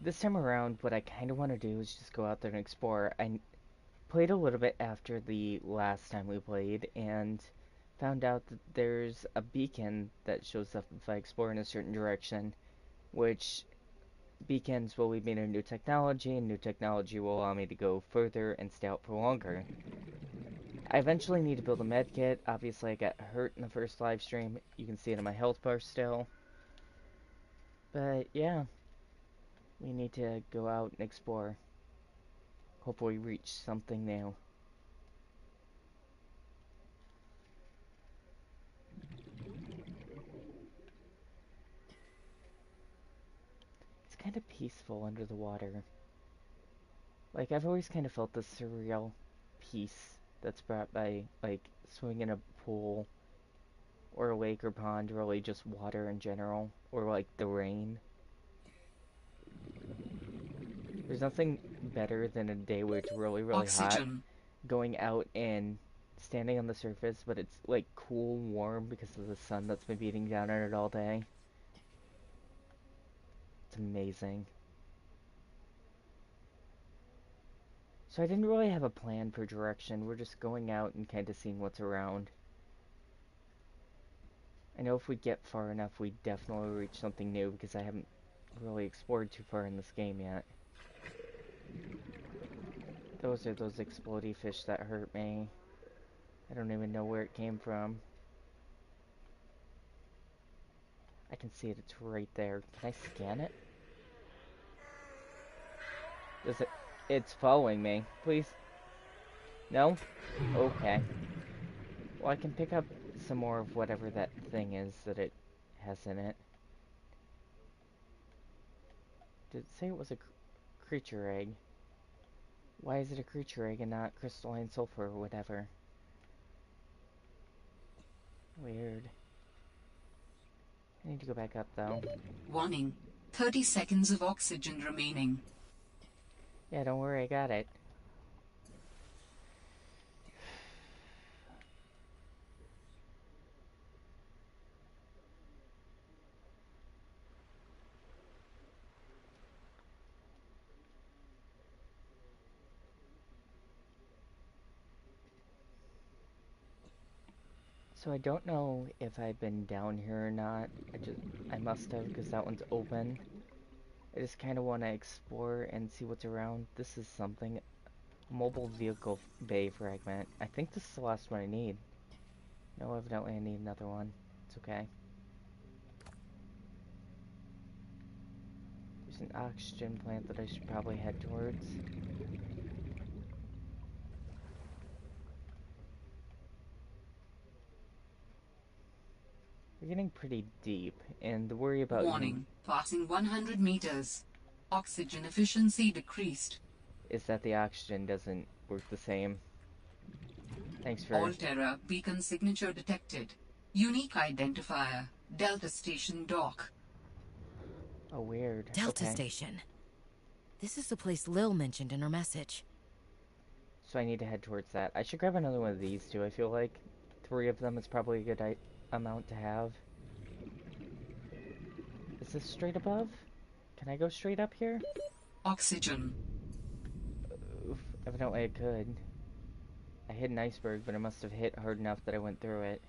this time around, what I kind of want to do is just go out there and explore. I played a little bit after the last time we played, and found out that there's a beacon that shows up if I explore in a certain direction, which beacons will lead me to new technology, and new technology will allow me to go further and stay out for longer. I eventually need to build a med kit. Obviously, I got hurt in the first live stream. You can see it in my health bar still. But yeah, we need to go out and explore. Hopefully reach something new. It's kind of peaceful under the water. Like, I've always kind of felt the surreal peace that's brought by, like, swimming in a pool or a lake or pond, or really just water in general, or like the rain. There's nothing better than a day where it's really, really hot, Oxygen. going out and standing on the surface, but it's like cool, warm because of the sun that's been beating down on it all day. It's amazing. So I didn't really have a plan for direction. We're just going out and kind of seeing what's around. I know if we get far enough, we definitely reach something new because I haven't really explored too far in this game yet. Those are those explodey fish that hurt me. I don't even know where it came from. I can see it, it's right there. Can I scan it? Does it? It's following me. Please? No? Okay. Well, I can pick up some more of whatever that thing is that it has in it. Did it say it was a creature egg? Why is it a creature egg and not crystalline sulfur or whatever? Weird. I need to go back up though. Warning. 30 seconds of oxygen remaining. Yeah, don't worry, I got it. So I don't know if I've been down here or not. I must have because that one's open. I just kind of want to explore and see what's around. This is something. Mobile vehicle bay fragment. I think this is the last one I need. No, evidently I need another one. It's okay. There's an oxygen plant that I should probably head towards. We're getting pretty deep, and the worry about you Warning. Passing 100 meters. Oxygen efficiency decreased. is that the oxygen doesn't work the same. Thanks for... Alterra beacon signature detected. Unique identifier. Delta Station dock. Oh, weird. Delta Okay. Station. This is the place Lil mentioned in her message. So I need to head towards that. I should grab another one of these too, I feel like. 3 of them is probably a good amount to have. Is this straight above? Can I go straight up here? Oxygen. Oof, evidently I could. I hit an iceberg, but it must have hit hard enough that I went through it.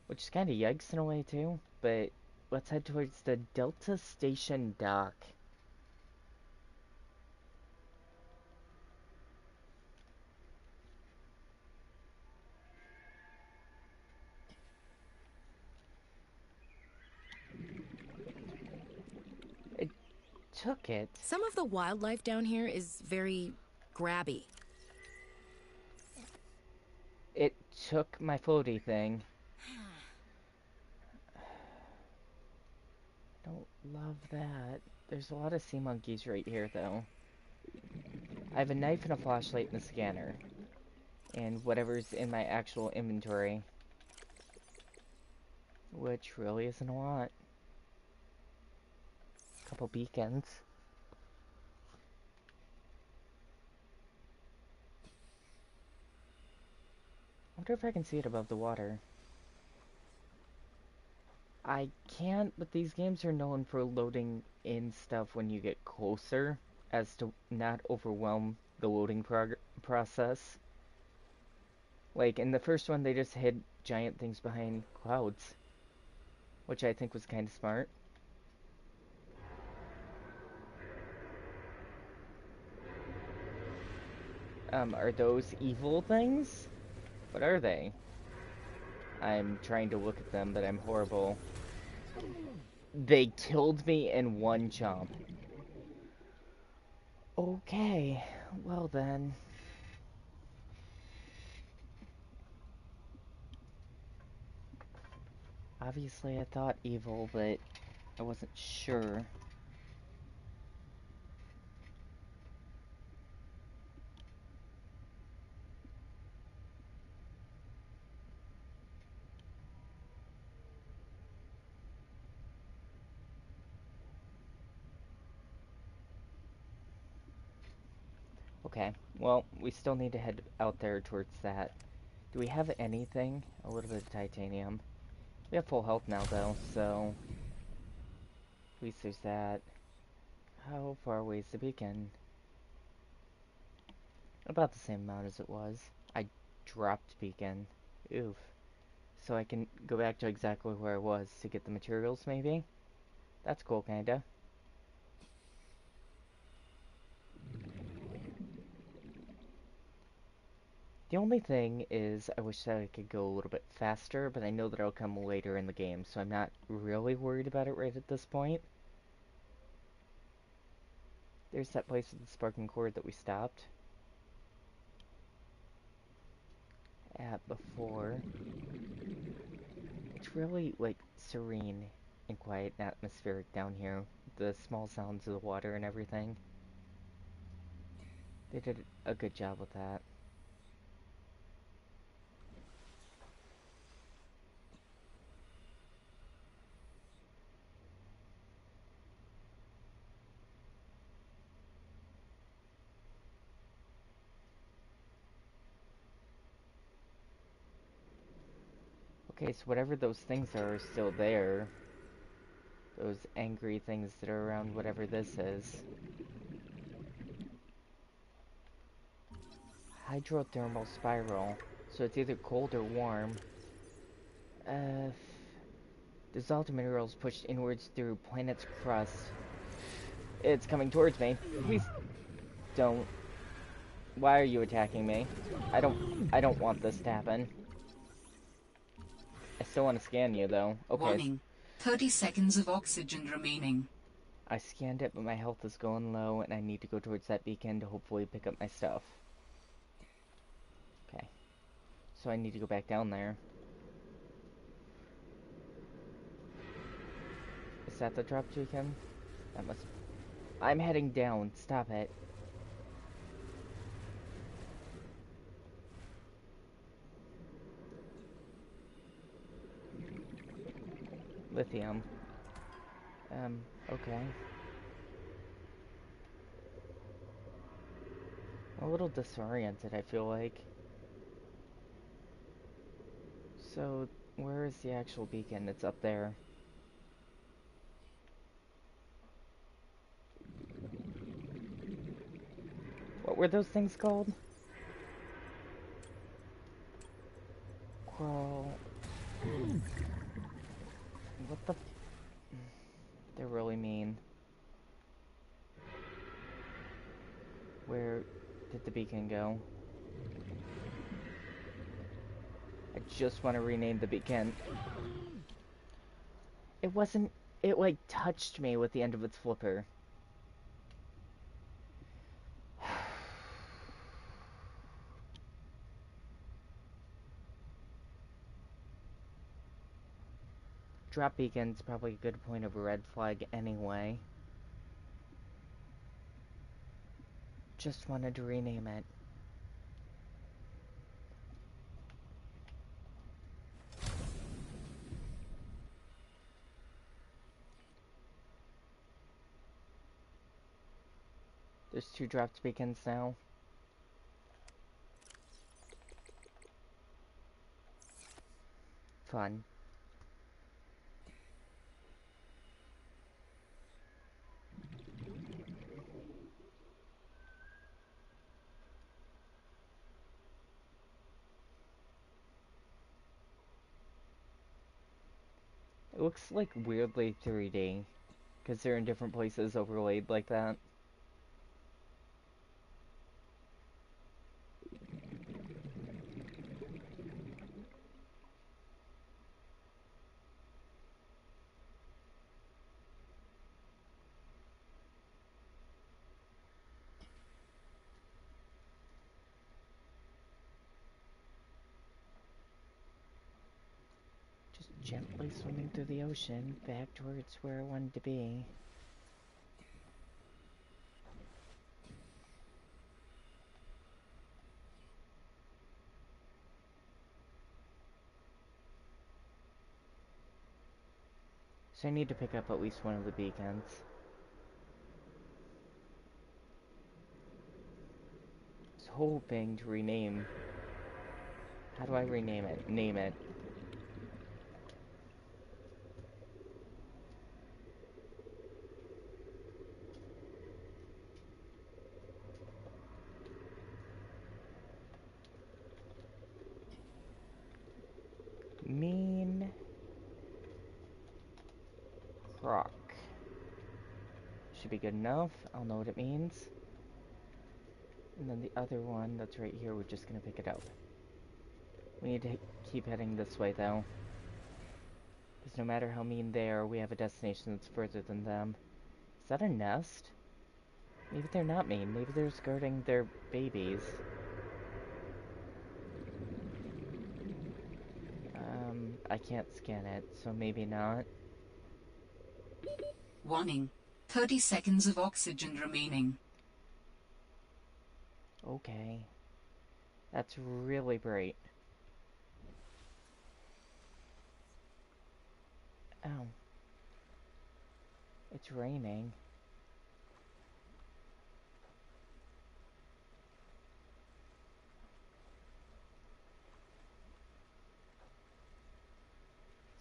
Which is kind of yikes in a way too, but let's head towards the Delta Station dock. It took it. Some of the wildlife down here is very grabby. It took my floaty thing. Don't love that. There's a lot of sea monkeys right here though. I have a knife and a flashlight and a scanner. And whatever's in my actual inventory. Which really isn't a lot. A couple beacons. I wonder if I can see it above the water. I can't, but these games are known for loading in stuff when you get closer as to not overwhelm the loading process. Like in the first one, they just hid giant things behind clouds, which I think was kind of smart. Are those evil things? What are they? I'm trying to look at them, but I'm horrible. They killed me in one jump. Okay, well then. Obviously I thought evil, but I wasn't sure. Okay, well, we still need to head out there towards that. Do we have anything? A little bit of titanium. We have full health now, though, so... At least there's that. How far away is the beacon? About the same amount as it was. I dropped beacon. Oof. So I can go back to exactly where I was to get the materials, maybe? That's cool, kinda. The only thing is, I wish that I could go a little bit faster, but I know that it'll come later in the game, so I'm not really worried about it right at this point. There's that place with the sparking cord that we stopped at before. It's really, like, serene and quiet and atmospheric down here. The small sounds of the water and everything. They did a good job with that. Okay, so whatever those things are still there. Those angry things that are around whatever this is. Hydrothermal spiral. So it's either cold or warm. Uh, dissolved minerals pushed inwards through planet's crust. It's coming towards me. Please don't. Why are you attacking me? I don't want this to happen. I still want to scan you though. Okay. Warning. 30 seconds of oxygen remaining. I scanned it, but my health is going low, and I need to go towards that beacon to hopefully pick up my stuff. Okay. So I need to go back down there. Is that the drop beacon? That must... I'm heading down. Stop it. Lithium. Okay. A little disoriented, I feel like. So, where is the actual beacon? It's up there. What were those things called? Crawl. What the... They're really mean. Where did the beacon go? I just want to rename the beacon. It wasn't... It, like, touched me with the end of its flipper. Drop beacon's probably a good point of a red flag anyway. Just wanted to rename it. There's 2 dropped beacons now. Fun. looks like weirdly 3D, because they're in different places overlaid like that. Just gently swimming through the ocean, back towards where I wanted to be. So I need to pick up at least one of the beacons. I was hoping to rename. How do I rename it? Name it. Mean Croc. Should be good enough. I'll know what it means. And then the other one that's right here, we're just gonna pick it up. We need to keep heading this way though. Because no matter how mean they are, we have a destination that's further than them. Is that a nest? Maybe they're not mean. Maybe they're just guarding their babies. I can't scan it, so maybe not. Warning. 30 seconds of oxygen remaining. Okay. That's really bright. Oh. It's raining.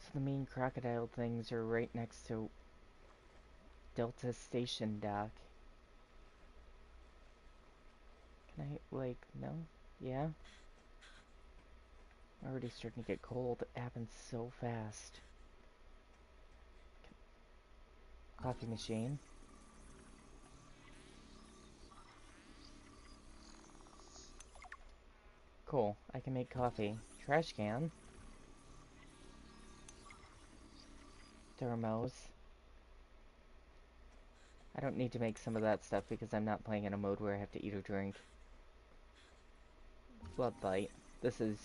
So the mean crocodile things are right next to Delta Station Dock. Can I, like, no? Yeah? I'm already starting to get cold. It happens so fast. Coffee machine. Cool. I can make coffee. Trash can. Thermos. I don't need to make some of that stuff because I'm not playing in a mode where I have to eat or drink. Floodlight. This is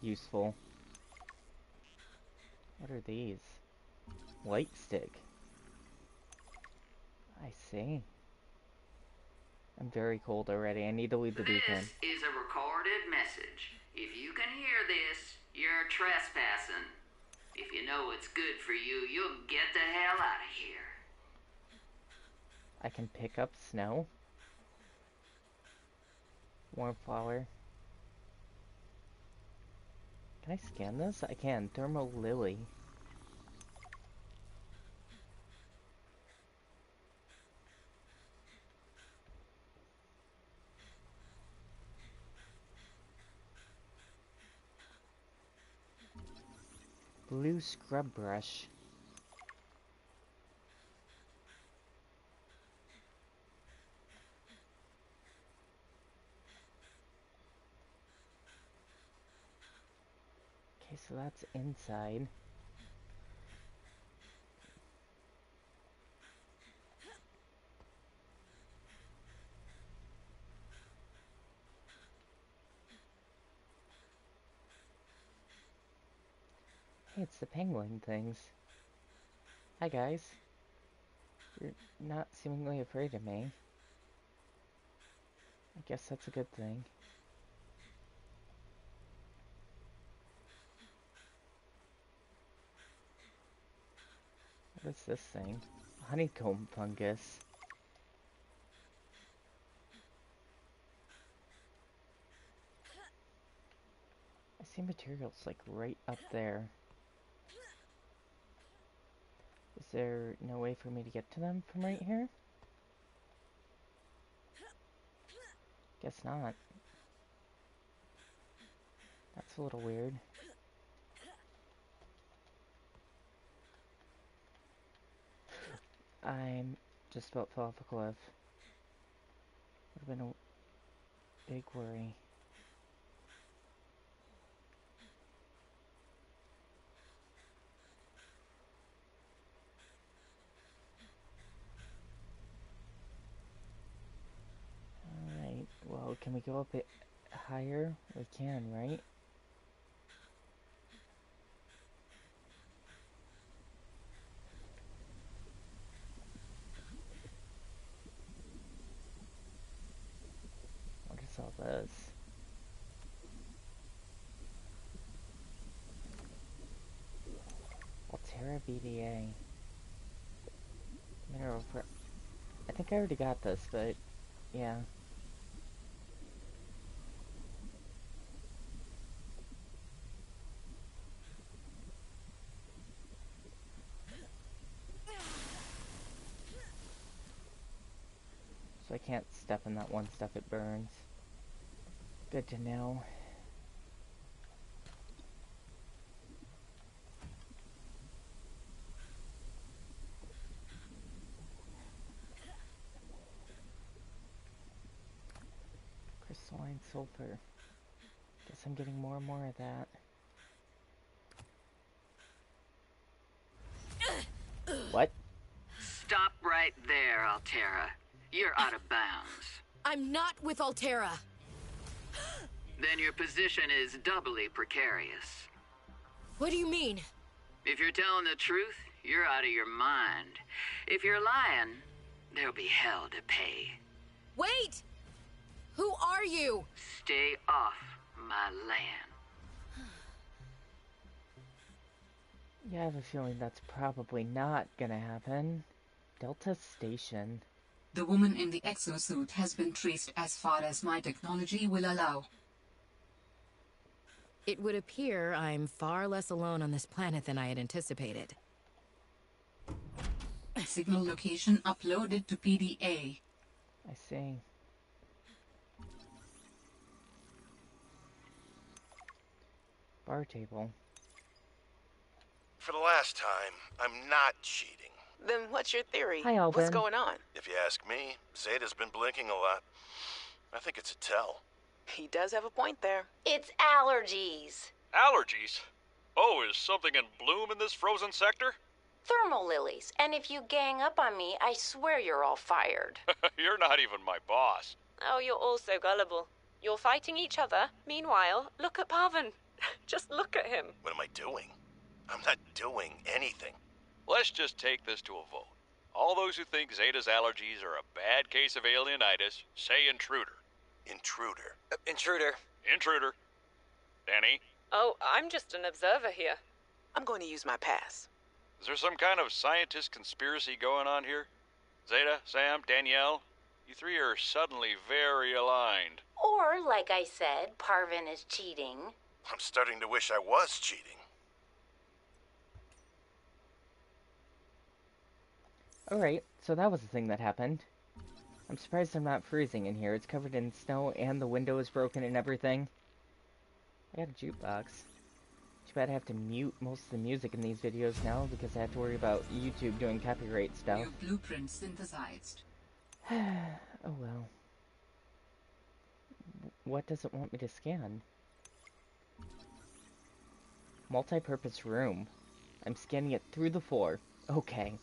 useful. What are these? Light stick. I see. I'm very cold already. I need to leave the beacon. This is a recorded message. If you can hear this, you're trespassing. If you know what's good for you, you'll get the hell out of here. I can pick up snow. Warm flower. Can I scan this? I can. Thermo lily. Blue scrub brush. Okay, so that's inside. Hey, it's the penguin things. Hi, guys. You're not seemingly afraid of me. I guess that's a good thing. What is this thing? Honeycomb fungus. I see materials like right up there. Is there no way for me to get to them from right here? Guess not. That's a little weird. I'm just about fell off a cliff. Would have been a big worry. Alright, well, can we go a bit higher? We can, right? What is all this? Altera BDA. Mineral for... I think I already got this, but yeah. So I can't step in that one stuff, it burns. Good to know. Crystalline sulfur. Guess I'm getting more and more of that. What? Stop right there, Altera. You're out of bounds. I'm not with Altera. Then your position is doubly precarious. What do you mean? If you're telling the truth, you're out of your mind. If you're lying, there'll be hell to pay. Wait! Who are you? Stay off my land. Yeah, I have a feeling that's probably not gonna happen. Delta Station. The woman in the exosuit has been traced as far as my technology will allow. It would appear I'm far less alone on this planet than I had anticipated. Signal location uploaded to PDA. I see. Bar table. For the last time, I'm not cheating. Then what's your theory? Hi, Alvin. What's going on? If you ask me, Zeta's been blinking a lot. I think it's a tell. He does have a point there. It's allergies. Allergies? Oh, is something in bloom in this frozen sector? Thermal lilies. And if you gang up on me, I swear you're all fired. You're not even my boss. Oh, you're all so gullible. You're fighting each other. Meanwhile, look at Parvin. Just look at him. What am I doing? I'm not doing anything. Let's just take this to a vote. All those who think Zeta's allergies are a bad case of alienitis, say intruder. Intruder. Intruder. Intruder. Danny, Oh, I'm just an observer here. I'm going to use my pass. is there some kind of scientist conspiracy going on here? Zeta, Sam, Danielle, you three are suddenly very aligned. Or, like I said, Parvin is cheating. I'm starting to wish I was cheating. Alright, so that was the thing that happened. I'm surprised I'm not freezing in here. It's covered in snow and the window is broken and everything. I got a jukebox. Too bad I have to mute most of the music in these videos now because I have to worry about YouTube doing copyright stuff. New blueprint synthesized. Oh well. What does it want me to scan? Multi-purpose room. I'm scanning it through the floor. Okay.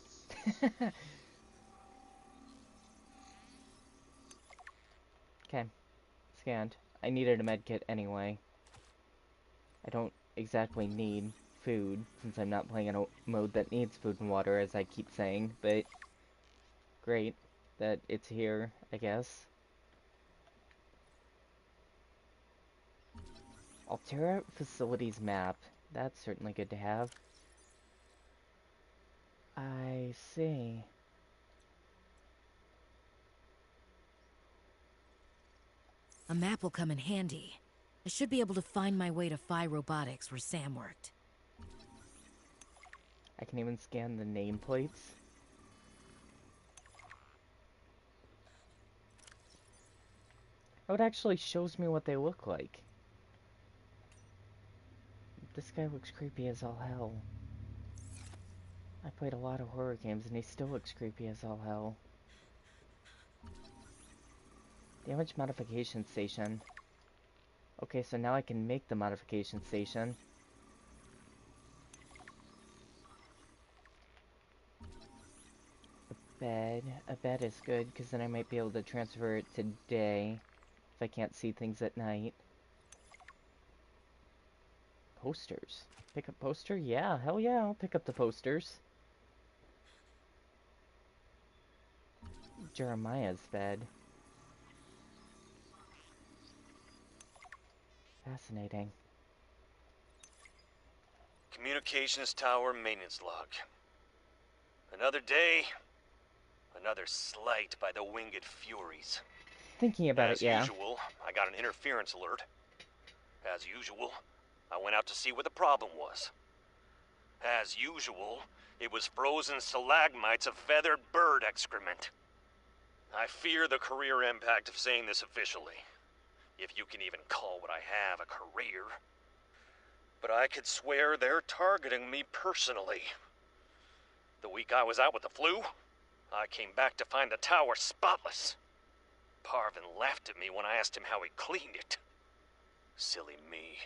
Okay. Scanned. I needed a med kit anyway. I don't exactly need food, since I'm not playing in a mode that needs food and water, as I keep saying, but great that it's here, I guess. Altera Facilities Map. That's certainly good to have. I see. A map will come in handy. I should be able to find my way to Phi Robotics where Sam worked. I can even scan the nameplates. Oh, it actually shows me what they look like. This guy looks creepy as all hell. I played a lot of horror games and he still looks creepy as all hell. Damage modification station. Okay, so now I can make the modification station. A bed is good, because then I might be able to transfer it today, if I can't see things at night. Posters. Pick up poster? Yeah, hell yeah, I'll pick up the posters. Jeremiah's bed. Fascinating. Communications tower maintenance log. Another day, another slight by the winged furies. Thinking about it, yeah. As usual, I got an interference alert. As usual, I went out to see what the problem was. As usual, it was frozen stalagmites of feathered bird excrement. I fear the career impact of saying this officially, if you can even call what I have a career. But I could swear they're targeting me personally. The week I was out with the flu, I came back to find the tower spotless. Parvin laughed at me when I asked him how he cleaned it. Silly me.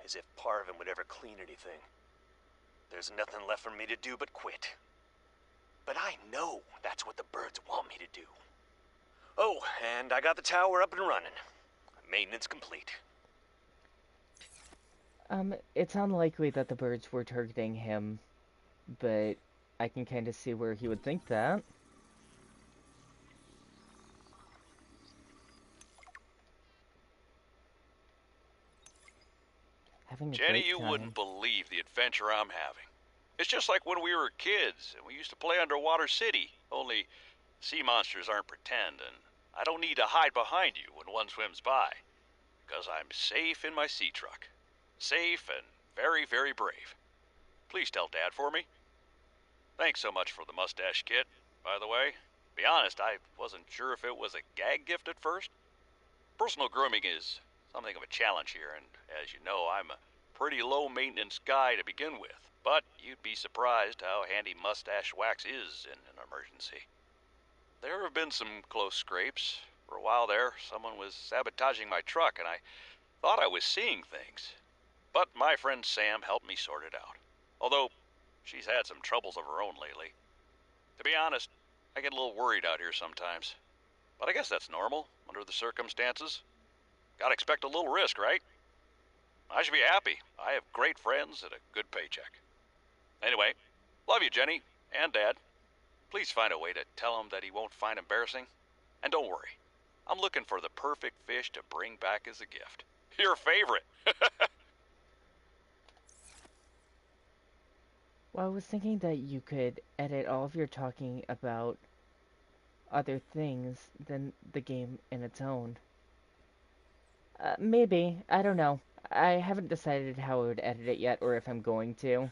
As if Parvin would ever clean anything. There's nothing left for me to do but quit. But I know that's what the birds want me to do. Oh, and I got the tower up and running. Maintenance complete. It's unlikely that the birds were targeting him, but I can kind of see where he would think that. Having a Jenny, great you time. wouldn't believe the adventure I'm having. It's just like when we were kids and we used to play Underwater City, only sea monsters aren't pretend, and I don't need to hide behind you when one swims by, because I'm safe in my sea truck. Safe and very, very brave. Please tell Dad for me. Thanks so much for the mustache kit, by the way. To be honest, I wasn't sure if it was a gag gift at first. Personal grooming is something of a challenge here, and as you know, I'm a pretty low-maintenance guy to begin with. But you'd be surprised how handy mustache wax is in an emergency. There have been some close scrapes. For a while there, someone was sabotaging my truck, and I thought I was seeing things. But my friend Sam helped me sort it out. Although, she's had some troubles of her own lately. To be honest, I get a little worried out here sometimes. But I guess that's normal, under the circumstances. Gotta expect a little risk, right? I should be happy. I have great friends and a good paycheck. Anyway, love you, Jenny, and Dad. Please find a way to tell him that he won't find embarrassing. And don't worry, I'm looking for the perfect fish to bring back as a gift. Your favorite. Well, I was thinking that you could edit all of your talking about other things than the game in its own. Maybe. I don't know. I haven't decided how I would edit it yet, or if I'm going to.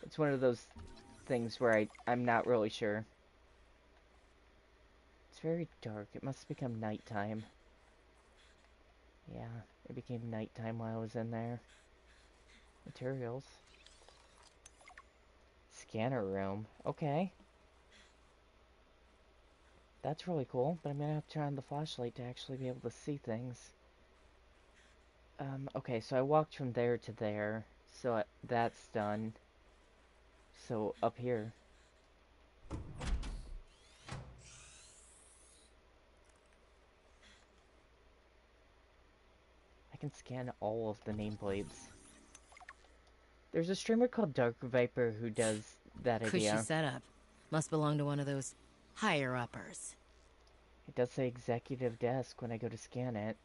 It's one of those things where I'm not really sure. It's very dark. It must become nighttime. Yeah, it became nighttime while I was in there. Materials. Scanner room. Okay. That's really cool, but I'm gonna have to turn on the flashlight to actually be able to see things. Okay, so I walked from there to there, so that's done. So, up here. I can scan all of the nameplates. There's a streamer called Dark Viper who does that Cushy idea. setup. Must belong to one of those higher-uppers. It does say executive desk when I go to scan it.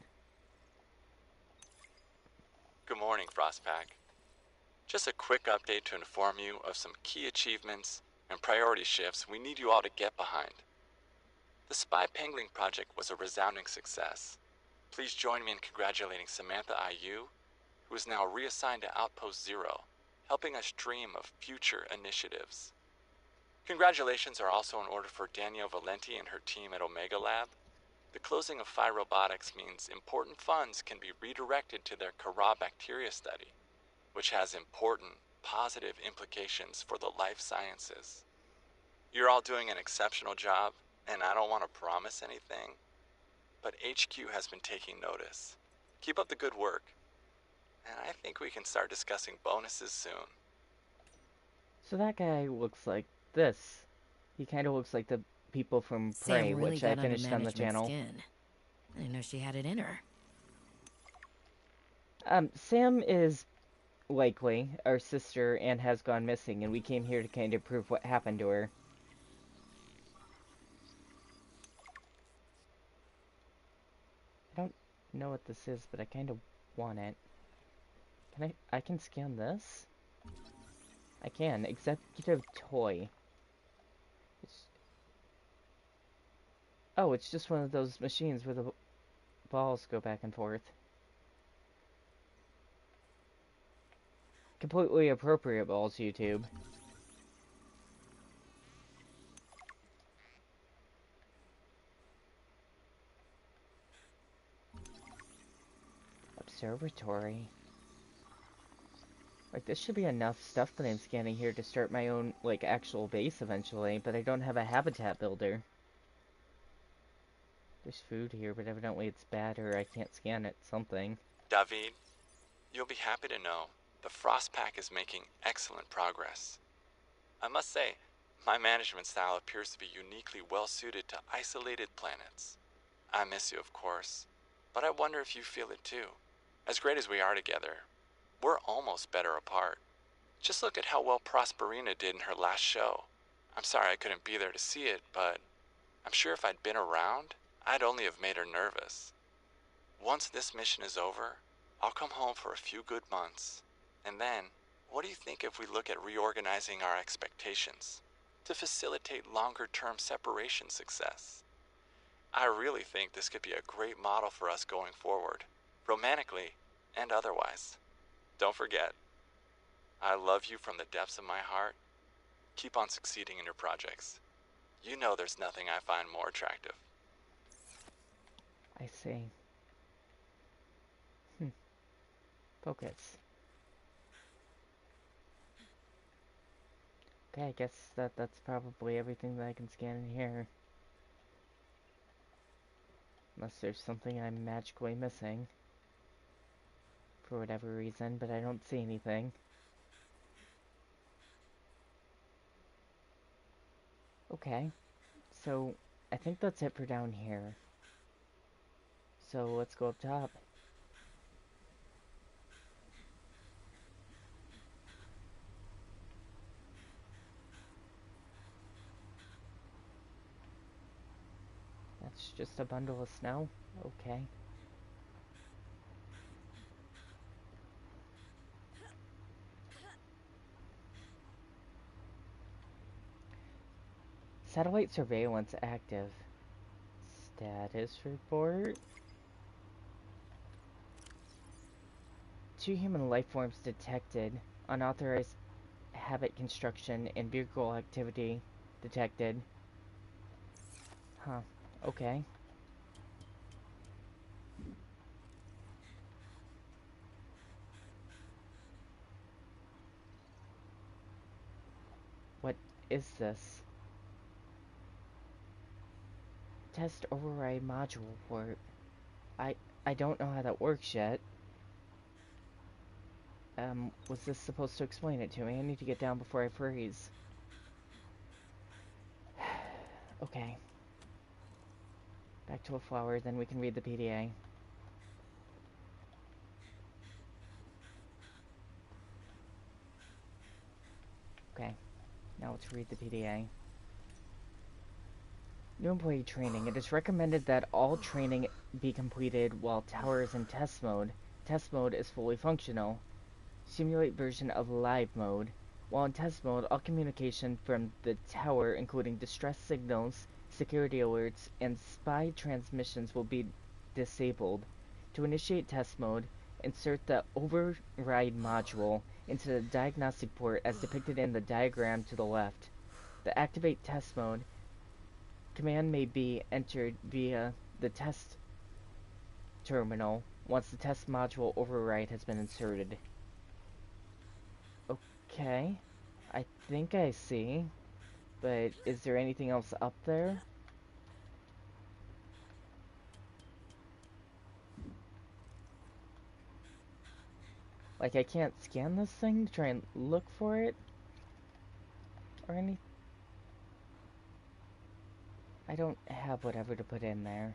Good morning, Frostpack. Just a quick update to inform you of some key achievements and priority shifts we need you all to get behind. The Spy Pangling project was a resounding success. Please join me in congratulating Samantha IU, who is now reassigned to Outpost Zero, helping us dream of future initiatives. Congratulations are also in order for Danielle Valenti and her team at Omega Lab. The closing of Phi Robotics means important funds can be redirected to their Kara bacteria study, which has important, positive implications for the life sciences. You're all doing an exceptional job, and I don't want to promise anything, but HQ has been taking notice. Keep up the good work, and I think we can start discussing bonuses soon. So that guy looks like this. He kind of looks like the people from Prey, Sam really which I got under finished on the management's channel. skin. I didn't know she had it in her. Sam is likely our sister and has gone missing, and we came here to kind of prove what happened to her. I don't know what this is, but I kind of want it. I can scan this? I can. Executive toy. Oh, it's just one of those machines where the balls go back and forth. Completely appropriate balls, YouTube. Observatory. Like, this should be enough stuff that I'm scanning here to start my own, like, actual base eventually, but I don't have a habitat builder. There's food here, but evidently it's bad or I can't scan it. Something. David, you'll be happy to know the Frost Pack is making excellent progress. I must say, my management style appears to be uniquely well suited to isolated planets. I miss you, of course, but I wonder if you feel it too. As great as we are together, we're almost better apart. Just look at how well Prosperina did in her last show. I'm sorry I couldn't be there to see it, but I'm sure if I'd been around, I'd only have made her nervous. Once this mission is over, I'll come home for a few good months. And then, what do you think if we look at reorganizing our expectations to facilitate longer-term separation success? I really think this could be a great model for us going forward, romantically and otherwise. Don't forget, I love you from the depths of my heart. Keep on succeeding in your projects. You know there's nothing I find more attractive. I see. Focus. Okay, I guess that's probably everything that I can scan in here. Unless there's something I'm magically missing. For whatever reason, but I don't see anything. Okay. So, I think that's it for down here. So, let's go up top. That's just a bundle of snow? Okay. Satellite surveillance active. Status report. 2 human life forms detected. Unauthorized habit construction and vehicle activity detected. Huh. Okay. What is this? Test override module port. I don't know how that works yet. Was this supposed to explain it to me? I need to get down before I freeze. Okay. Back to a flower, then we can read the PDA. Okay. Now let's read the PDA. New employee training. It is recommended that all training be completed while tower is in test mode. Test mode is fully functional. Simulate version of live mode. While in test mode, all communication from the tower, including distress signals, security alerts, and spy transmissions will be disabled. To initiate test mode, insert the override module into the diagnostic port as depicted in the diagram to the left. To activate test mode, command may be entered via the test terminal once the test module override has been inserted. Okay, I think I see. But is there anything else up there? Like, I can't scan this thing to try and look for it? Or anything? I don't have whatever to put in there.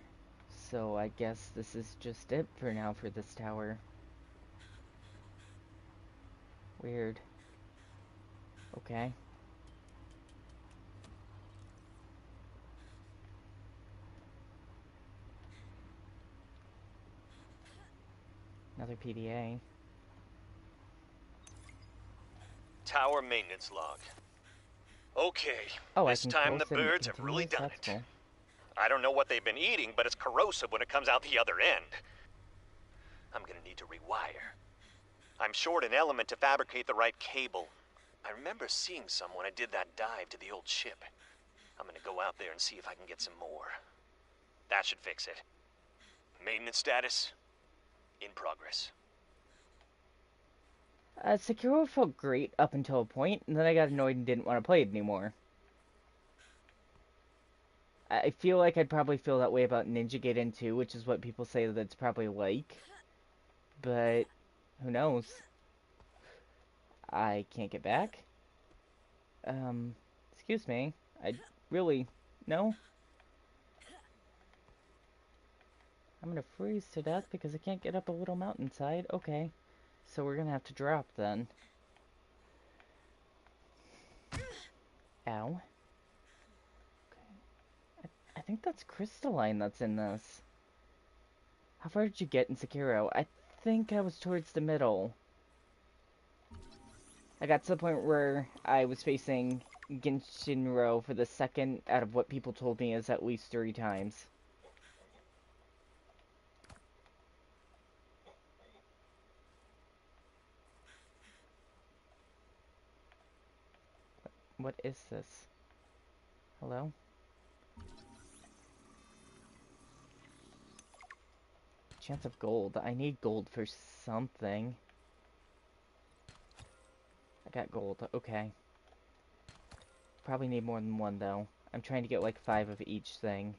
So I guess this is just it for now for this tower. Weird. Okay. Another PDA. Tower maintenance log. Okay, Oh, this I can time the close it and birds have really continuous? done That's it. cool. I don't know what they've been eating, but it's corrosive when it comes out the other end. I'm gonna need to rewire. I'm short an element to fabricate the right cable. I remember seeing some when I did that dive to the old ship. I'm gonna go out there and see if I can get some more. That should fix it. Maintenance status? In progress. Sekiro felt great up until a point, and then I got annoyed and didn't want to play it anymore. I feel like I'd probably feel that way about Ninja Gaiden 2, which is what people say that it's probably like. But, who knows? I can't get back? Excuse me. I really... No? I'm gonna freeze to death because I can't get up a little mountainside. Okay. So we're gonna have to drop then. Ow. I think that's crystalline that's in this. How far did you get in Sekiro? I think I was towards the middle. I got to the point where I was facing Genshinro for the second out of what people told me is at least 3 times. What is this? Hello? Chance of gold. I need gold for something. I got gold. Okay. Probably need more than one, though. I'm trying to get like 5 of each thing.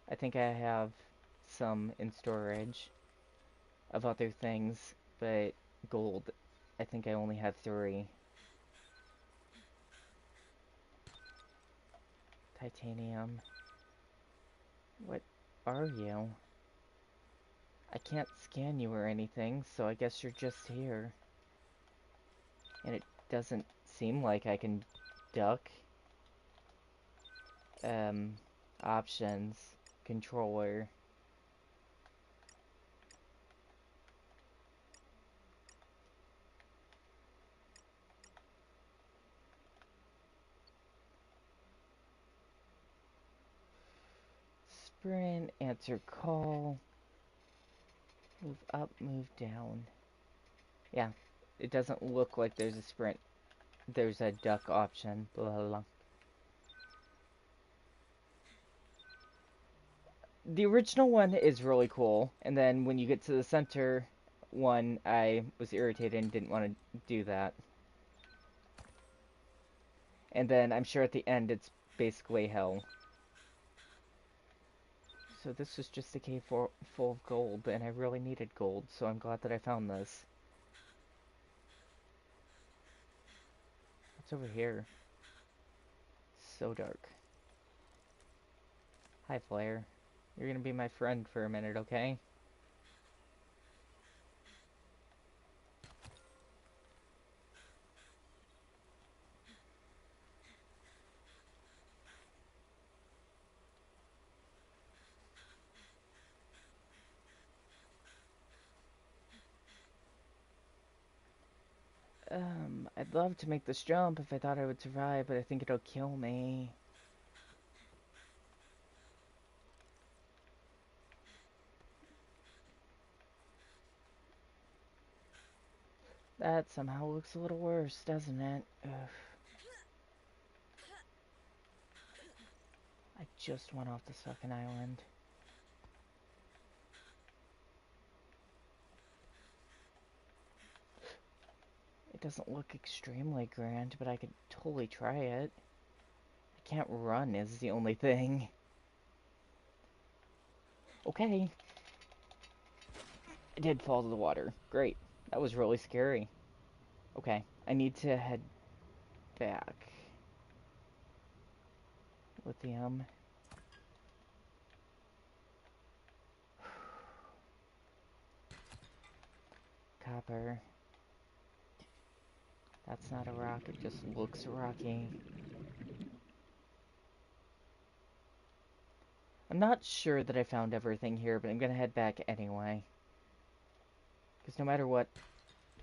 I think I have some in storage of other things, but gold, I think I only have 3. Titanium. What are you? I can't scan you or anything, so I guess you're just here. And it doesn't seem like I can duck. Options. Controller. Sprint, answer call. Move up, move down. Yeah, it doesn't look like there's a sprint. There's a duck option. Blah, blah, blah. The original one is really cool, and then when you get to the center one, I was irritated and didn't want to do that. And then I'm sure at the end it's basically hell. So this was just a cave full of gold, and I really needed gold, so I'm glad that I found this. What's over here? So dark. Hi, Flare. You're gonna be my friend for a minute, okay? I'd love to make this jump if I thought I would survive, but I think it'll kill me. That somehow looks a little worse, doesn't it? Ugh. I just went off this fucking island. It doesn't look extremely grand, but I could totally try it. I can't run is the only thing. Okay. I did fall to the water. Great. That was really scary. Okay, I need to head back. Lithium. Copper. That's not a rock, it just looks rocky. I'm not sure that I found everything here, but I'm gonna head back anyway. Because no matter what,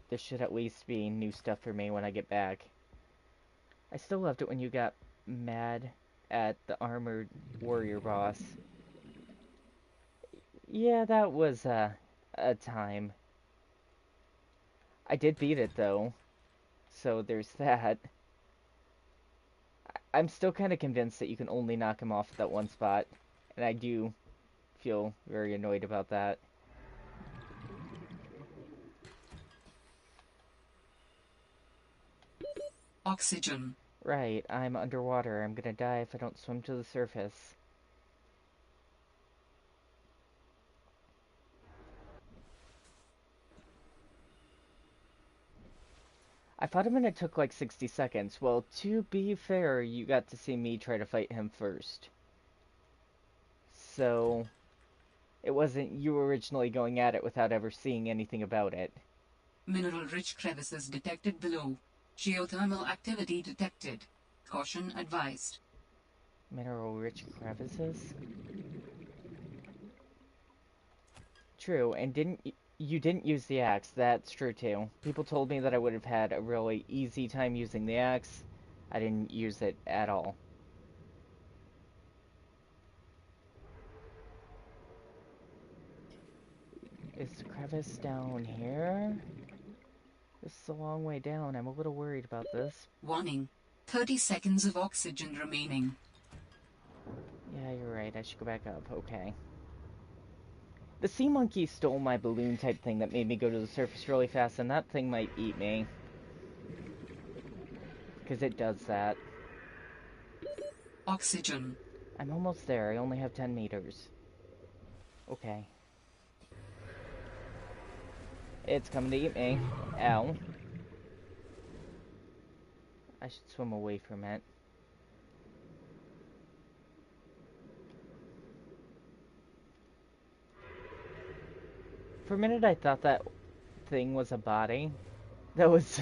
there should at least be new stuff for me when I get back. I still loved it when you got mad at the armored warrior boss. Yeah, that was a time. I did beat it though, so there's that. I'm still kind of convinced that you can only knock him off at that one spot, and I do feel very annoyed about that. Oxygen. Right, I'm underwater. I'm gonna die if I don't swim to the surface. I fought him and it took like 60 seconds. Well, to be fair, you got to see me try to fight him first. So, it wasn't you originally going at it without ever seeing anything about it. Mineral-rich crevices detected below. Geothermal activity detected. Caution advised. Mineral-rich crevices? True, and you didn't use the axe, that's true too. People told me that I would have had a really easy time using the axe. I didn't use it at all. Is the crevice down here? This is a long way down. I'm a little worried about this. Warning. 30 seconds of oxygen remaining. Yeah, you're right. I should go back up. Okay. The sea monkey stole my balloon type thing that made me go to the surface really fast, and that thing might eat me. Because it does that. Oxygen. I'm almost there. I only have 10 meters. Okay. It's coming to eat me. Ow. I should swim away from it. For a minute I thought that thing was a body. That was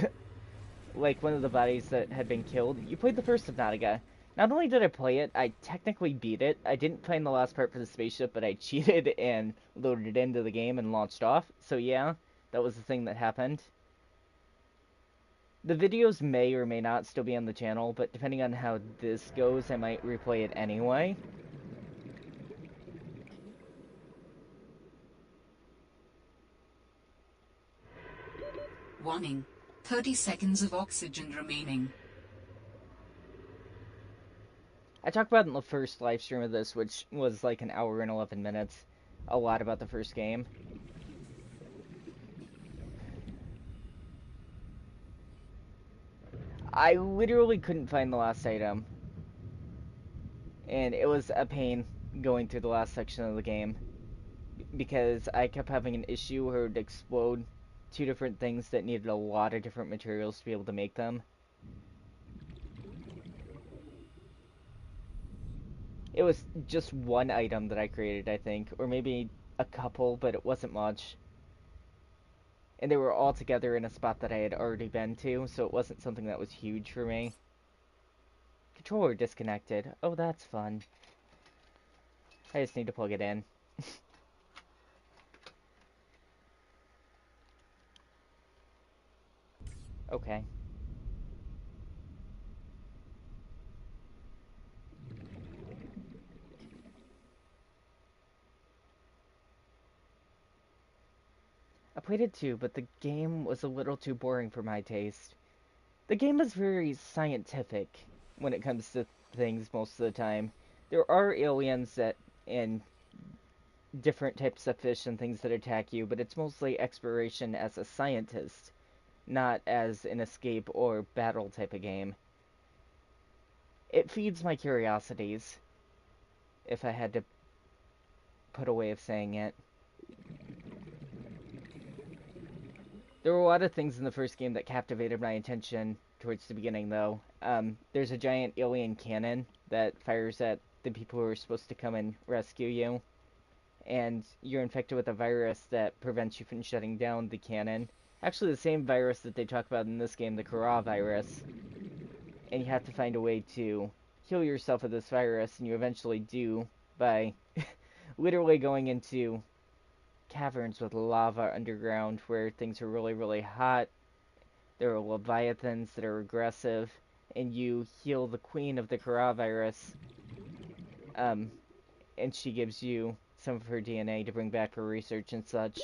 like one of the bodies that had been killed. You played the first Subnautica. Not only did I play it, I technically beat it. I didn't find the last part for the spaceship, but I cheated and loaded it into the game and launched off. So yeah, that was the thing that happened. The videos may or may not still be on the channel, but depending on how this goes, I might replay it anyway. Warning. 30 seconds of oxygen remaining. I talked about in the first live stream of this, which was like an hour and 11 minutes, a lot about the first game. I literally couldn't find the last item, and it was a pain going through the last section of the game, because I kept having an issue where it would explode two different things that needed a lot of different materials to be able to make them. It was just one item that I created, I think, or maybe a couple, but it wasn't much. And they were all together in a spot that I had already been to, so it wasn't something that was huge for me. Controller disconnected. Oh, that's fun. I just need to plug it in. Okay. I played it too, but the game was a little too boring for my taste. The game is very scientific when it comes to things most of the time. There are aliens that and different types of fish and things that attack you, but it's mostly exploration as a scientist, not as an escape or battle type of game. it feeds my curiosities, if I had to put a way of saying it. There were a lot of things in the first game that captivated my attention towards the beginning, though. There's a giant alien cannon that fires at the people who are supposed to come and rescue you, and you're infected with a virus that prevents you from shutting down the cannon. Actually, the same virus that they talk about in this game, the coronavirus. And you have to find a way to heal yourself of this virus, and you eventually do by literally going into caverns with lava underground where things are really, really hot. There are leviathans that are aggressive, and you heal the queen of the coronavirus, and she gives you some of her DNA to bring back for research and such.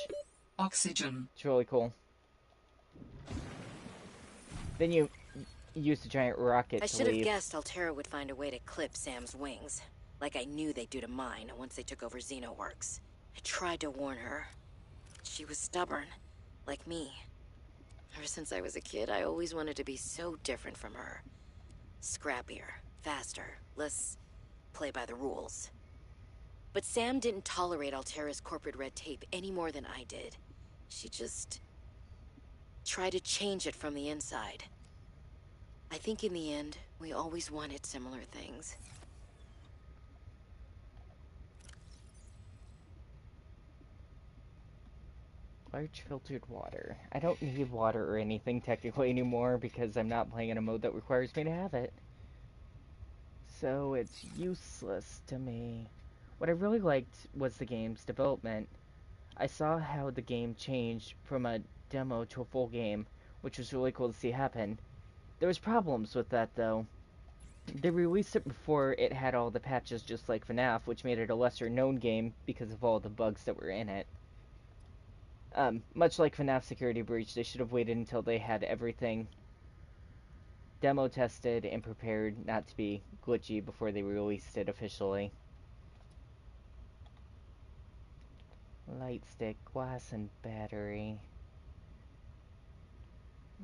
Oxygen. It's really cool. Then you use the giant rocket I to should have leave. guessed Altera would find a way to clip Sam's wings, like I knew they'd do to mine once they took over Xenoworks. I tried to warn her. She was stubborn, like me. Ever since I was a kid, I always wanted to be so different from her. Scrappier, faster, less play by the rules. But Sam didn't tolerate Altera's corporate red tape any more than I did. She just tried to change it from the inside. I think in the end, we always wanted similar things. Large filtered water. I don't need water or anything technically anymore because I'm not playing in a mode that requires me to have it. So it's useless to me. What I really liked was the game's development. I saw how the game changed from a demo to a full game, which was really cool to see happen. There was problems with that though. They released it before it had all the patches just like FNAF, which made it a lesser known game because of all the bugs that were in it. Much like FNAF Security Breach, they should have waited until they had everything demo tested and prepared not to be glitchy before they released it officially. Light stick, glass, and battery.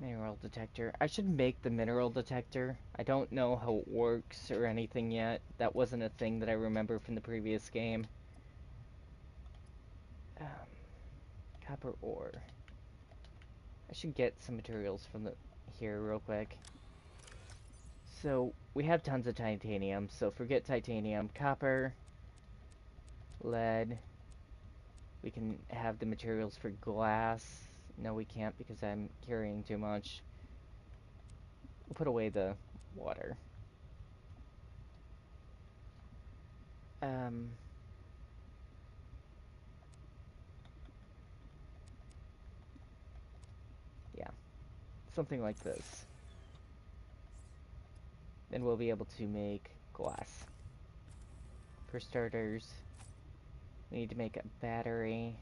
Mineral detector. I should make the mineral detector. I don't know how it works or anything yet. That wasn't a thing that I remember from the previous game. Copper ore. I should get some materials from here real quick. So, we have tons of titanium, so forget titanium. Copper, lead. We can have the materials for glass. No, we can't because I'm carrying too much. We'll put away the water. Yeah, something like this. Then we'll be able to make glass. For starters, we need to make a battery.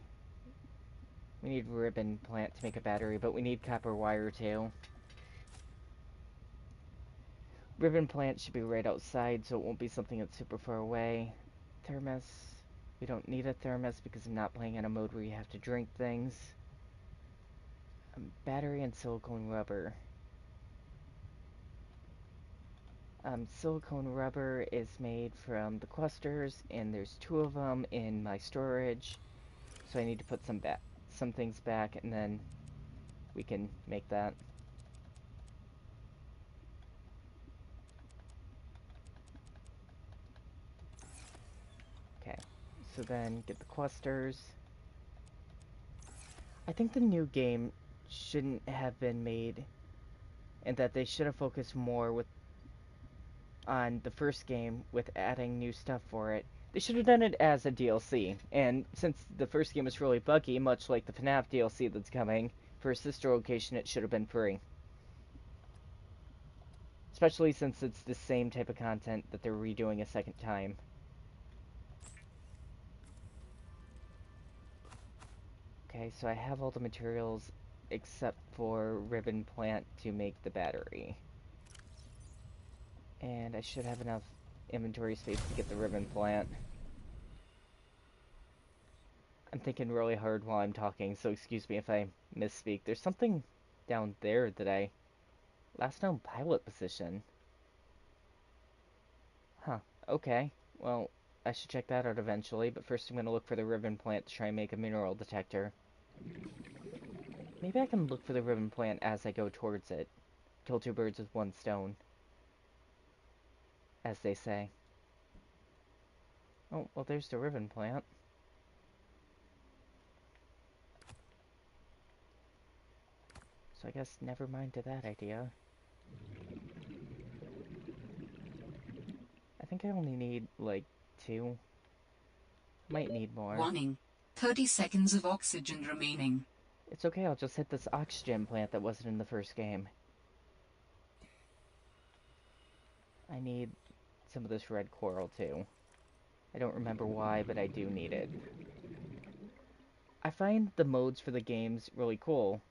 We need ribbon plant to make a battery, but we need copper wire too. Ribbon plant should be right outside, so it won't be something that's super far away. Thermos. We don't need a thermos because I'm not playing in a mode where you have to drink things. Battery and silicone rubber. Silicone rubber is made from the clusters, and there's 2 of them in my storage. So I need to put some things back, and then we can make that. Okay, so then get the clusters. I think the new game shouldn't have been made, and that they should have focused more on the first game with adding new stuff for it. They should have done it as a DLC, and since the first game was really buggy, much like the FNAF DLC that's coming, for a sister location it should have been free. Especially since it's the same type of content that they're redoing a second time. Okay, so I have all the materials except for ribbon plant to make the battery. And I should have enough inventory space to get the ribbon plant. I'm thinking really hard while I'm talking, so excuse me if I misspeak. There's something down there that last known pilot position. Okay, well, I should check that out eventually, but first I'm gonna look for the ribbon plant to try and make a mineral detector. Maybe I can look for the ribbon plant as I go towards it. Kill two birds with one stone, as they say. Oh, well, there's the ribbon plant. So I guess never mind to that idea. I think I only need, like, two. Might need more. Warning. 30 seconds of oxygen remaining. It's okay, I'll just hit this oxygen plant that wasn't in the first game. I need some of this red coral, too. I don't remember why, but I do need it. I find the modes for the games really cool.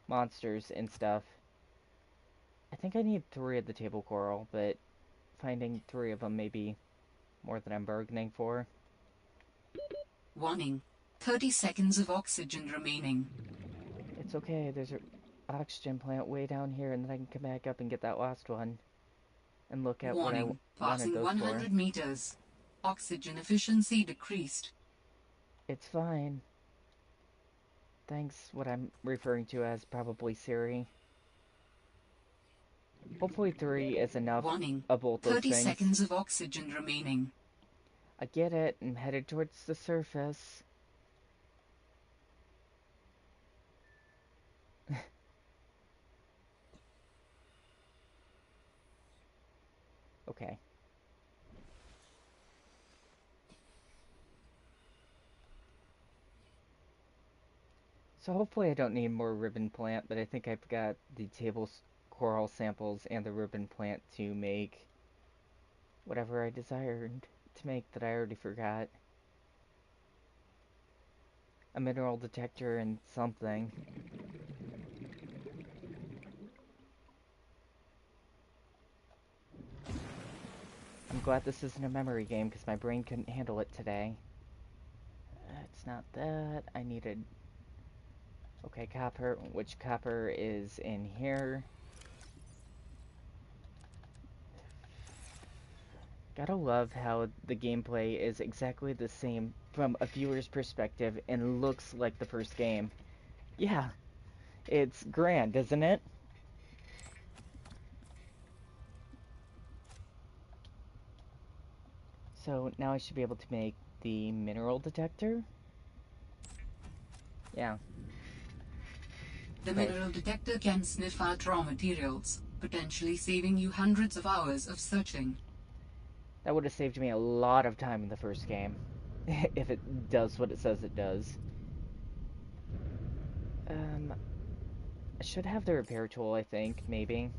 Monsters and stuff. I think I need 3 of the table coral, but finding 3 of them may be more than I'm bargaining for. Warning. 30 seconds of oxygen remaining. It's okay, there's an oxygen plant way down here, and then I can come back up and get that last one. And look at what I Warning. wanted Passing those 100 for. meters. Oxygen efficiency decreased. It's fine. Thanks, what I'm referring to as probably Siri. Hopefully 3 is enough Warning. of both those 30 things. seconds of oxygen remaining. I get it, I'm headed towards the surface. Okay. So hopefully I don't need more ribbon plant, but I think I've got the table coral samples and the ribbon plant to make whatever I desired to make that I already forgot. A mineral detector and something. I'm glad this isn't a memory game because my brain couldn't handle it today. It's not that. I needed... Okay, copper. Which copper is in here? Gotta love how the gameplay is exactly the same from a viewer's perspective and looks like the first game. Yeah, it's grand, isn't it? So now I should be able to make the mineral detector? Yeah. The Okay. mineral detector can sniff out raw materials, potentially saving you hundreds of hours of searching. That would have saved me a lot of time in the first game. If it does what it says it does. I should have the repair tool, I think, maybe.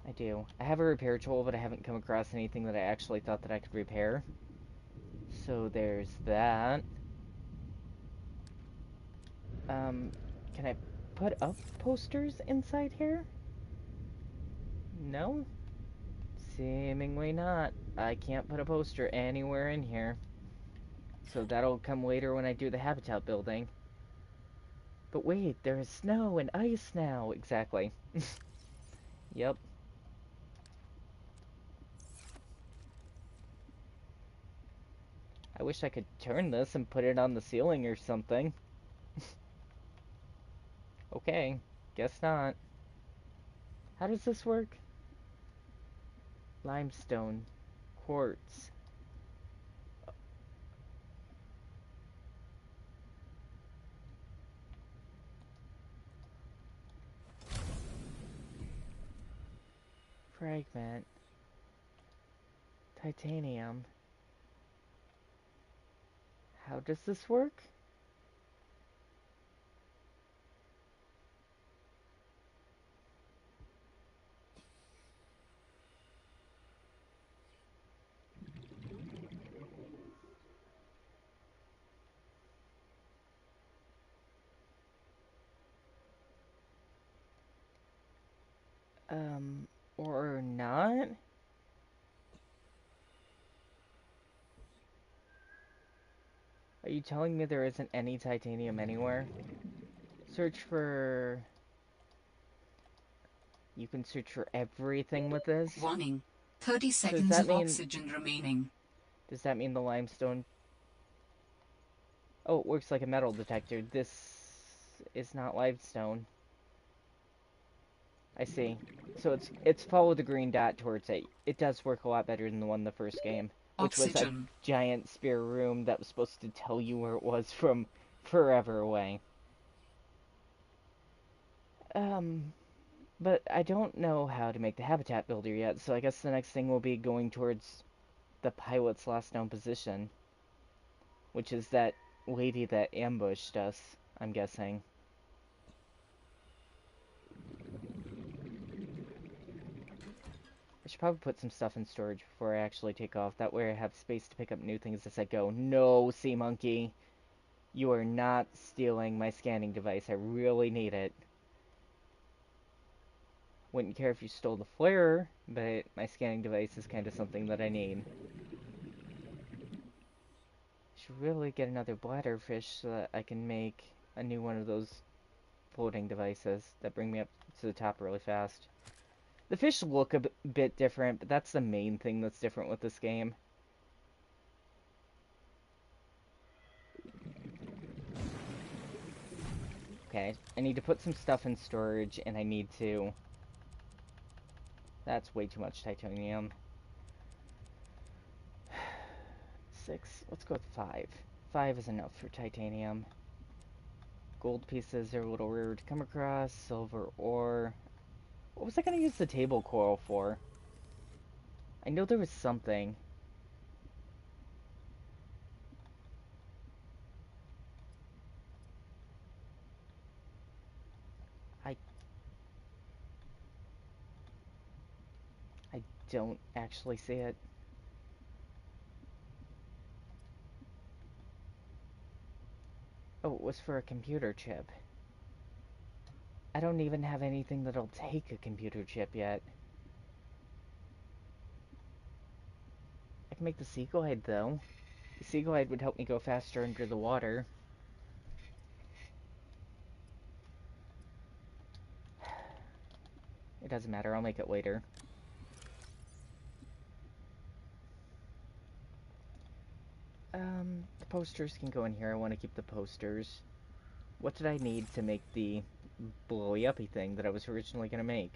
I do. I have a repair tool, but I haven't come across anything that I actually thought that I could repair. So there's that. Can I put up posters inside here? No? Seemingly not. I can't put a poster anywhere in here. So that'll come later when I do the habitat building. But wait, there's snow and ice now. Exactly. Yep. I wish I could turn this and put it on the ceiling or something. Okay, guess not. How does this work? Limestone. Quartz. Fragment. Titanium. How does this work? Or not? Are you telling me there isn't any titanium anywhere? Search for... You can search for everything with this? Warning. 30 So does seconds that of mean oxygen remaining. the limestone? Oh, it works like a metal detector. This is not limestone. I see. So it's follow the green dot towards it. It does work a lot better than the one in the first game, which was a Oxygen. giant spare room that was supposed to tell you where it was from forever away. But I don't know how to make the habitat builder yet, so I guess the next thing will be going towards the pilot's last known position, which is that lady that ambushed us, I'm guessing. I should probably put some stuff in storage before I actually take off. That way I have space to pick up new things as I go. No, Sea Monkey. You are not stealing my scanning device. I really need it. Wouldn't care if you stole the flare, but my scanning device is kind of something that I need. Should really get another bladderfish so that I can make a new one of those floating devices that bring me up to the top really fast. The fish look a bit different, but that's the main thing that's different with this game. Okay, I need to put some stuff in storage, and I need to... That's way too much titanium. 6. Let's go with 5. 5 is enough for titanium. Gold pieces are a little rare to come across. Silver ore. What was I going to use the table coral for? I know there was something. I don't actually see it. Oh, it was for a computer chip. I don't even have anything that'll take a computer chip yet. I can make the sea glide, though. The sea glide would help me go faster under the water. It doesn't matter, I'll make it later. The posters can go in here. I want to keep the posters. What did I need to make the blowy-uppy thing that I was originally going to make?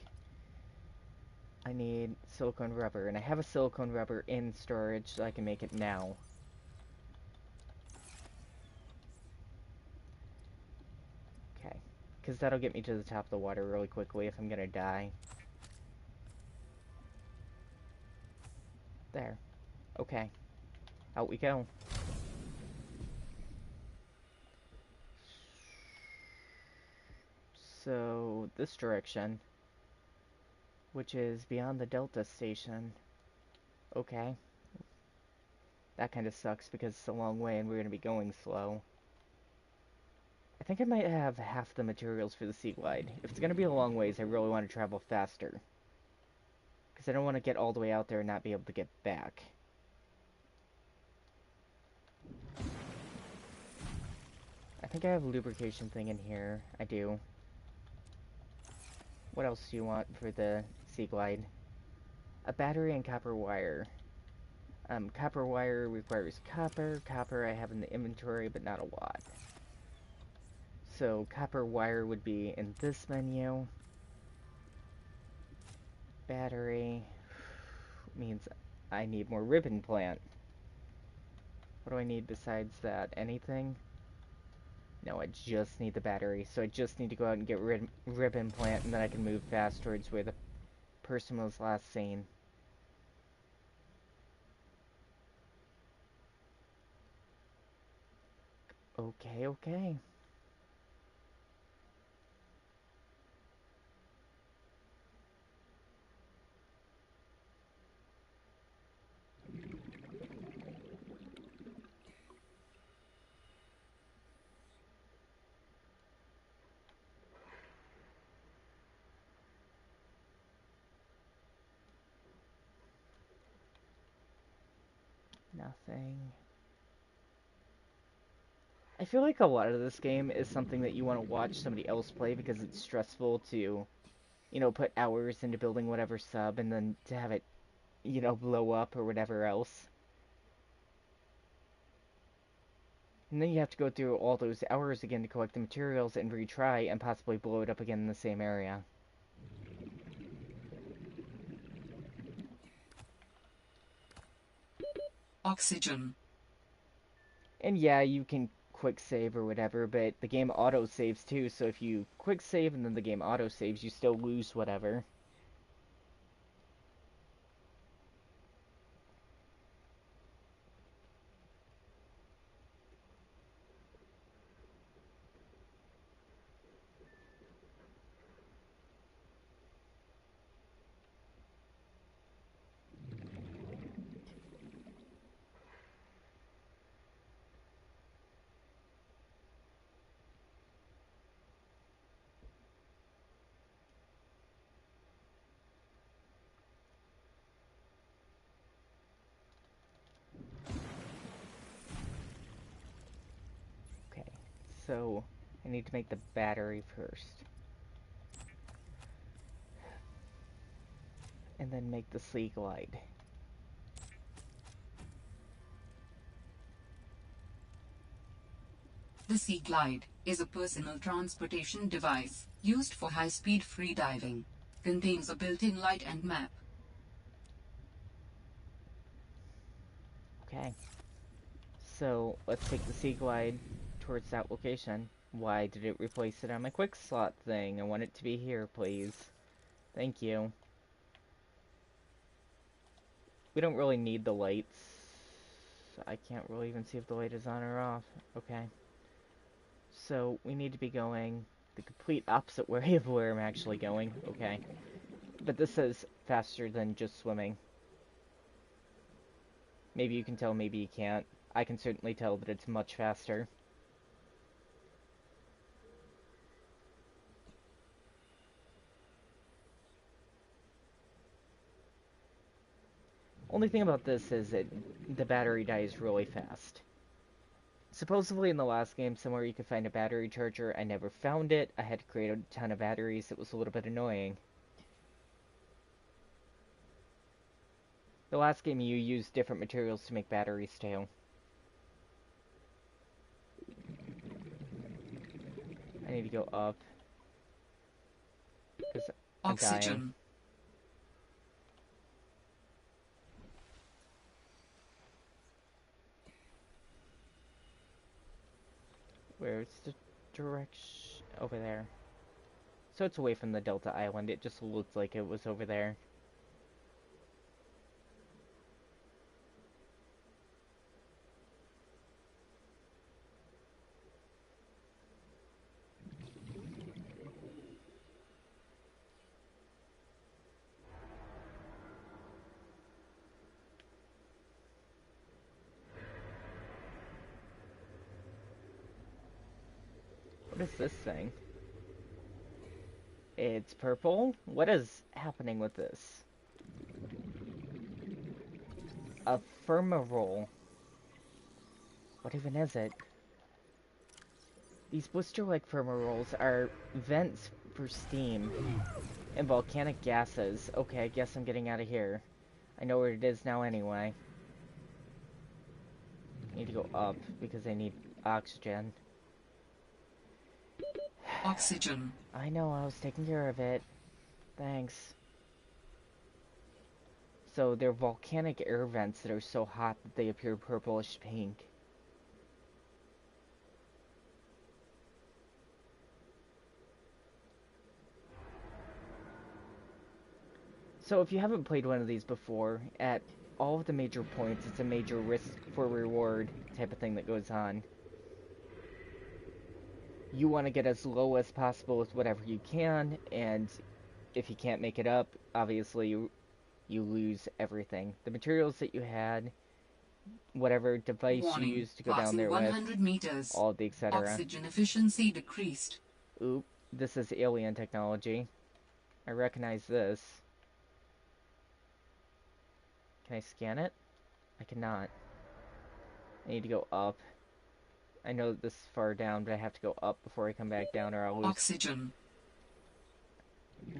I need silicone rubber, and I have a silicone rubber in storage, so I can make it now. Okay, because that'll get me to the top of the water really quickly if I'm going to die. There. Okay. Out we go. So, this direction, which is beyond the Delta station. Okay. That kind of sucks because it's a long way and we're going to be going slow. I think I might have half the materials for the sea glide. If it's going to be a long ways, I really want to travel faster. Because I don't want to get all the way out there and not be able to get back. I think I have a lubrication thing in here. I do. What else do you want for the sea glide? A battery and copper wire. Copper wire requires copper. Copper I have in the inventory, but not a lot. So copper wire would be in this menu. Battery means I need more ribbon plant. What do I need besides that? Anything? No, I just need the battery. So I just need to go out and get ribbon plant, and then I can move fast towards where the person was last seen. Okay, okay. Nothing. I feel like a lot of this game is something that you want to watch somebody else play because it's stressful to, you know, put hours into building whatever sub and then to have it blow up or whatever else. And then you have to go through all those hours again to collect the materials and retry and possibly blow it up again in the same area. Oxygen. And yeah, you can quick save or whatever, but the game auto saves too, so if you quick save and then the game auto saves, you still lose whatever. Okay, so I need to make the battery first. And then make the Sea Glide. The Sea Glide is a personal transportation device used for high-speed freediving. Contains a built-in light and map. Okay. So, let's take the Sea Glide towards that location. Why did it replace it on my quick slot thing? I want it to be here, please. Thank you. We don't really need the lights. I can't really even see if the light is on or off. Okay. So, we need to be going the complete opposite way of where I'm actually going. Okay. But this says faster than just swimming. Maybe you can tell, maybe you can't. I can certainly tell that it's much faster. Only thing about this is that the battery dies really fast. Supposedly in the last game somewhere you could find a battery charger. I never found it. I had to create a ton of batteries. It was a little bit annoying. The last game you used different materials to make batteries too. I need to go up. Because I'm dying. Oxygen. Where's the direction? Over there. So it's away from the Delta Island. It just looked like it was over there. What is this thing? It's purple? What is happening with this? A Firmarole. What even is it? These blister-like Firmaroles are vents for steam and volcanic gases. Okay, I guess I'm getting out of here. I know where it is now anyway. I need to go up because I need oxygen. Oxygen. I know, I was taking care of it. Thanks. So they're volcanic air vents that are so hot that they appear purplish pink. So if you haven't played one of these before, at all of the major points, it's a major risk for reward type of thing that goes on. You want to get as low as possible with whatever you can, and if you can't make it up, obviously you lose everything. The materials that you had, whatever device Warning. you used to go down Passing there 100 with, meters. all of the etc. Oxygen efficiency decreased. Oop, this is alien technology. I recognize this. Can I scan it? I cannot. I need to go up. I know this is far down, but I have to go up before I come back down or I'll lose. Oxygen.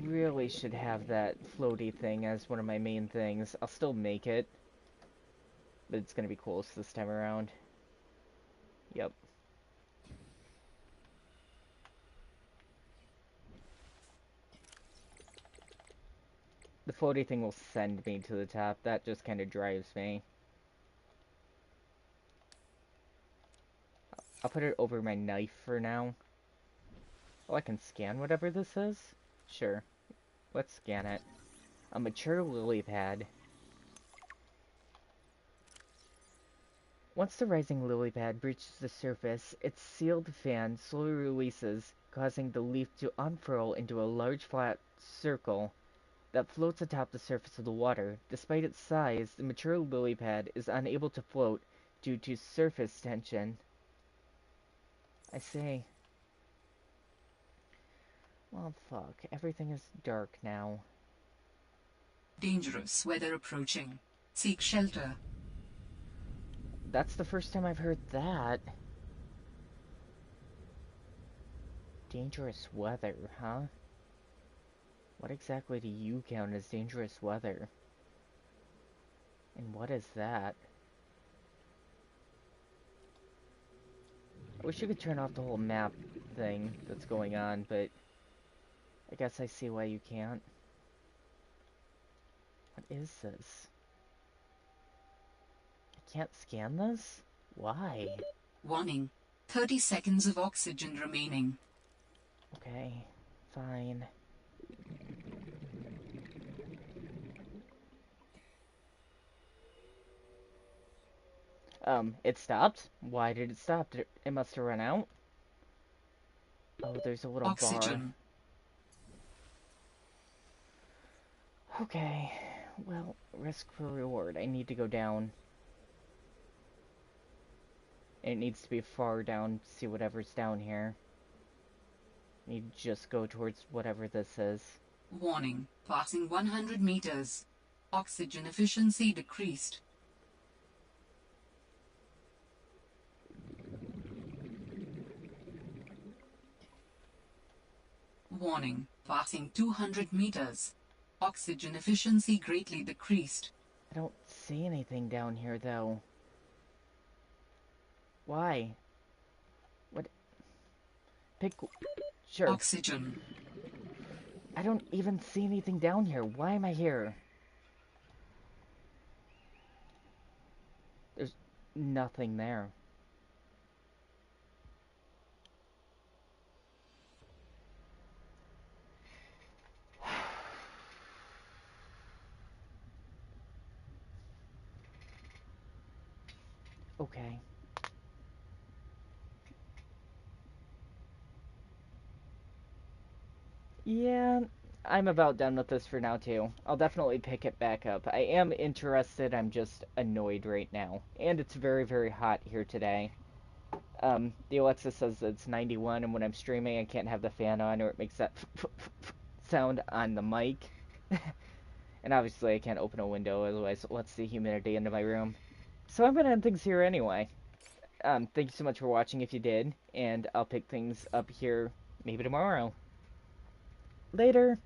really should have that floaty thing as one of my main things. I'll still make it, but it's gonna be close this time around. Yep. The floaty thing will send me to the top. That just kind of drives me. I'll put it over my knife for now. Oh, I can scan whatever this is? Sure. Let's scan it. A mature lily pad. Once the rising lily pad reaches the surface, its sealed fan slowly releases, causing the leaf to unfurl into a large flat circle that floats atop the surface of the water. Despite its size, the mature lily pad is unable to float due to surface tension. I see. Well, fuck. Everything is dark now. Dangerous weather approaching. Seek shelter. That's the first time I've heard that. Dangerous weather, huh? What exactly do you count as dangerous weather? And what is that? I wish you could turn off the whole map thing that's going on, but I guess I see why you can't. What is this? I can't scan this? Why? Warning. 30 seconds of oxygen remaining. Okay, fine. It stopped? Why did it stop? It must have run out? Oh, there's a little Oxygen. bar. Okay, well, risk for reward. I need to go down. It needs to be far down to see whatever's down here. I need to just go towards whatever this is. Warning. Passing 100 meters. Oxygen efficiency decreased. Warning. Passing 200 meters. Oxygen efficiency greatly decreased. I don't see anything down here, though. Why? What? Pick... Sure. Oxygen. I don't even see anything down here. Why am I here? There's nothing there. Okay. Yeah, I'm about done with this for now, too. I'll definitely pick it back up. I am interested, I'm just annoyed right now. And it's very, very hot here today. The Alexa says it's 91, and when I'm streaming, I can't have the fan on, or it makes that sound on the mic. And obviously, I can't open a window, otherwise it lets the humidity into my room. So I'm gonna end things here anyway. Thank you so much for watching if you did, and I'll pick things up here maybe tomorrow. Later.